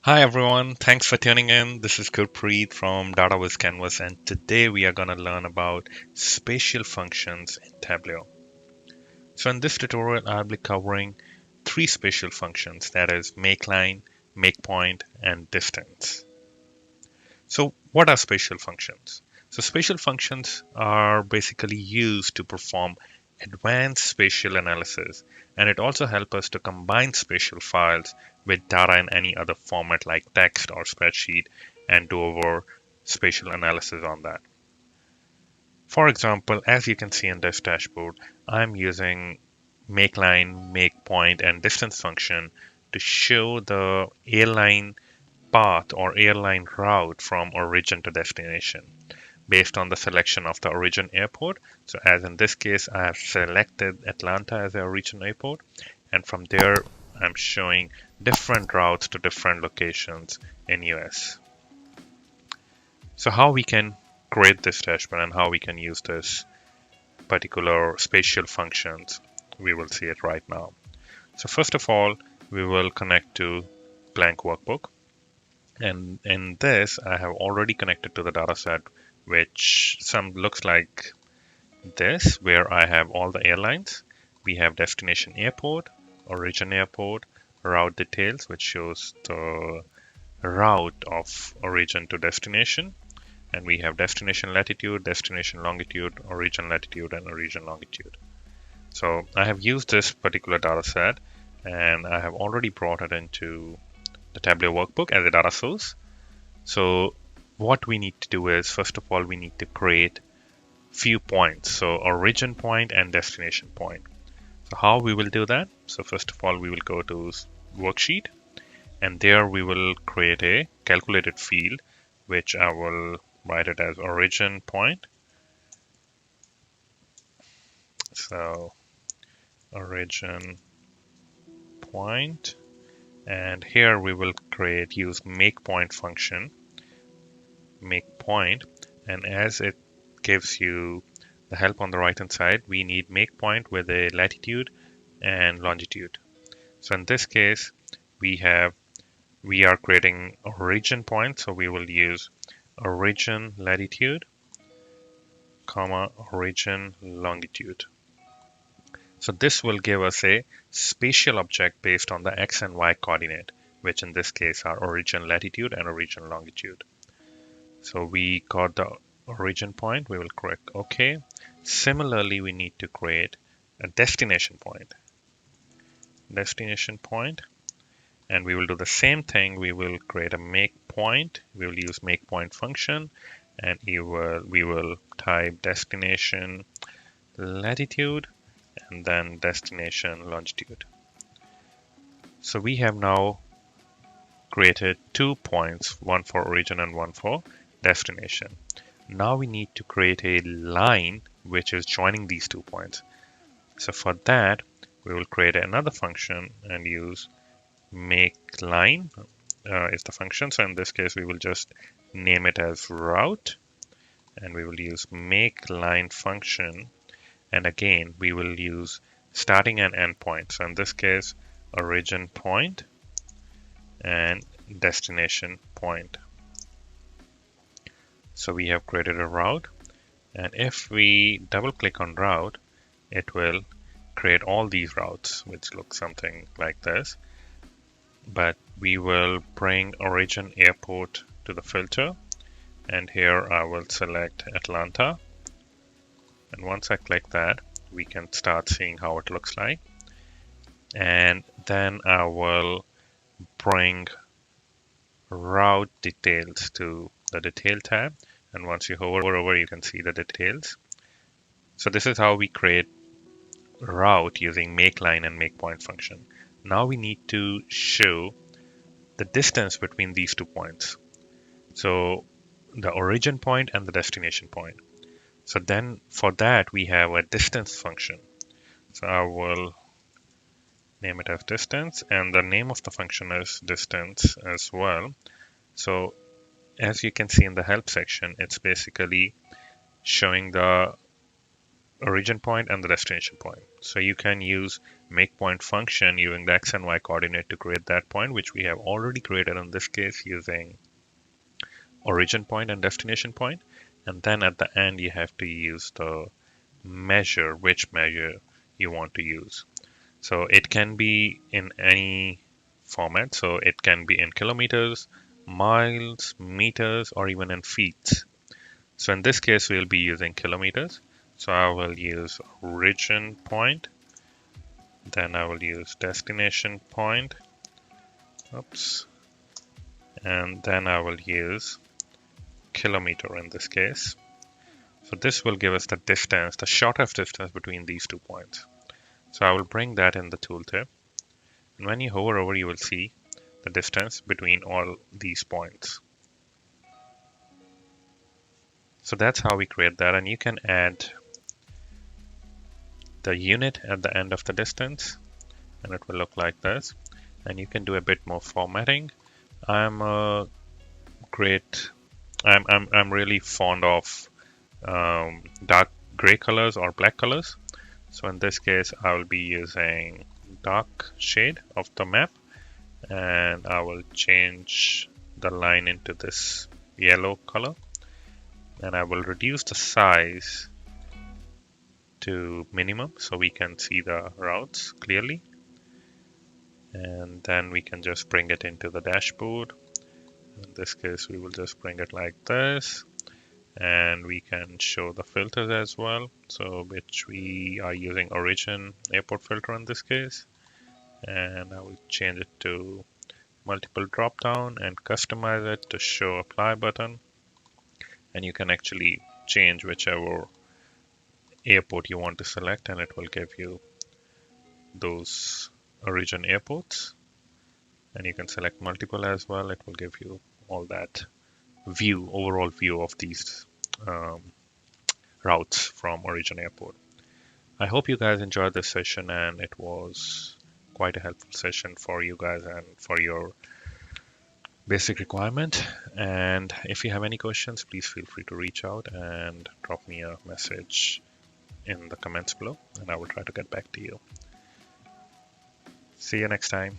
Hi everyone, thanks for tuning in. This is Gurpreet from DataWiz Canvas, and today we are going to learn about spatial functions in Tableau. So in this tutorial, I'll be covering three spatial functions, that is MakeLine, MakePoint, and Distance. So what are spatial functions? So spatial functions are basically used to perform advanced spatial analysis, and it also helps us to combine spatial files with data in any other format like text or spreadsheet and do our spatial analysis on that. For example, as you can see in this dashboard, I'm using MakeLine, MakePoint, and Distance function to show the airline path or airline route from origin to destination based on the selection of the origin airport. So as in this case, I have selected Atlanta as the origin airport, and from there I'm showing different routes to different locations in US. So how we can create this dashboard and how we can use this particular spatial functions, we will see it right now. So first of all, we will connect to blank workbook. And in this, I have already connected to the dataset, which some looks like this, where I have all the airlines. We have destination airport, origin airport, route details, which shows the route of origin to destination. And we have destination latitude, destination longitude, origin latitude, and origin longitude. So I have used this particular dataset, and I have already brought it into the Tableau workbook as a data source. So what we need to do is, first of all, we need to create few points. So origin point and destination point. So how we will do that? So first of all, we will go to worksheet, and there we will create a calculated field, which I will write it as origin point. So origin point. And here we will use MakePoint function, MakePoint, and as it gives you the help on the right hand side, we need MakePoint with a latitude and longitude. So in this case, we are creating origin point, so we will use origin latitude, comma origin longitude. So this will give us a spatial object based on the x and y coordinate, which in this case are origin latitude and origin longitude. So we got the origin point, we will click OK. Similarly, we need to create a destination point. Destination point, and we will do the same thing. We will create a make point. We will use MakePoint function, and we will type destination latitude and then destination longitude. So we have now created 2 points, one for origin and one for destination. Now we need to create a line which is joining these 2 points. So for that, we will create another function and use MakeLine is the function. So in this case, we will just name it as route, and we will use MakeLine function. And again, we will use starting and end point. So in this case, origin point and destination point. So we have created a route, and if we double click on route, it will create all these routes, which look something like this. But we will bring origin airport to the filter, and here I will select Atlanta. And once I click that, we can start seeing how it looks like. And then I will bring route details to the detail tab. And once you hover over, you can see the details. So this is how we create route using MakeLine and MakePoint function. Now we need to show the distance between these 2 points. So the origin point and the destination point. So then for that, we have a distance function. So I will name it as distance, and the name of the function is distance as well. So as you can see in the help section, it's basically showing the origin point and the destination point. So you can use MakePoint function using the X and Y coordinate to create that point, which we have already created in this case using origin point and destination point. And then at the end, you have to use the measure, which measure you want to use. So it can be in any format. So it can be in kilometers, miles, meters, or even in feet. So in this case, we'll be using kilometers. So I will use origin point, then I will use destination point, oops, and then I will use kilometer in this case. So this will give us the distance, the shortest distance between these 2 points. So I will bring that in the tooltip. And when you hover over, you will see the distance between all these points. So that's how we create that. And you can add the unit at the end of the distance, and it will look like this. And you can do a bit more formatting. I'm really fond of dark gray colors or black colors. So in this case, I will be using dark shade of the map, and I will change the line into this yellow color, and I will reduce the size to minimum so we can see the routes clearly. And then we can just bring it into the dashboard. In this case, we will just bring it like this, and we can show the filters as well. So which we are using origin airport filter in this case, and I will change it to multiple drop down and customize it to show apply button. And you can actually change whichever airport you want to select, and it will give you those origin airports. And you can select multiple as well. It will give you all that view, overall view of these routes from origin airport. I hope you guys enjoyed this session, and it was quite a helpful session for you guys and for your basic requirement. And if you have any questions, please feel free to reach out and drop me a message in the comments below, and I will try to get back to you. See you next time.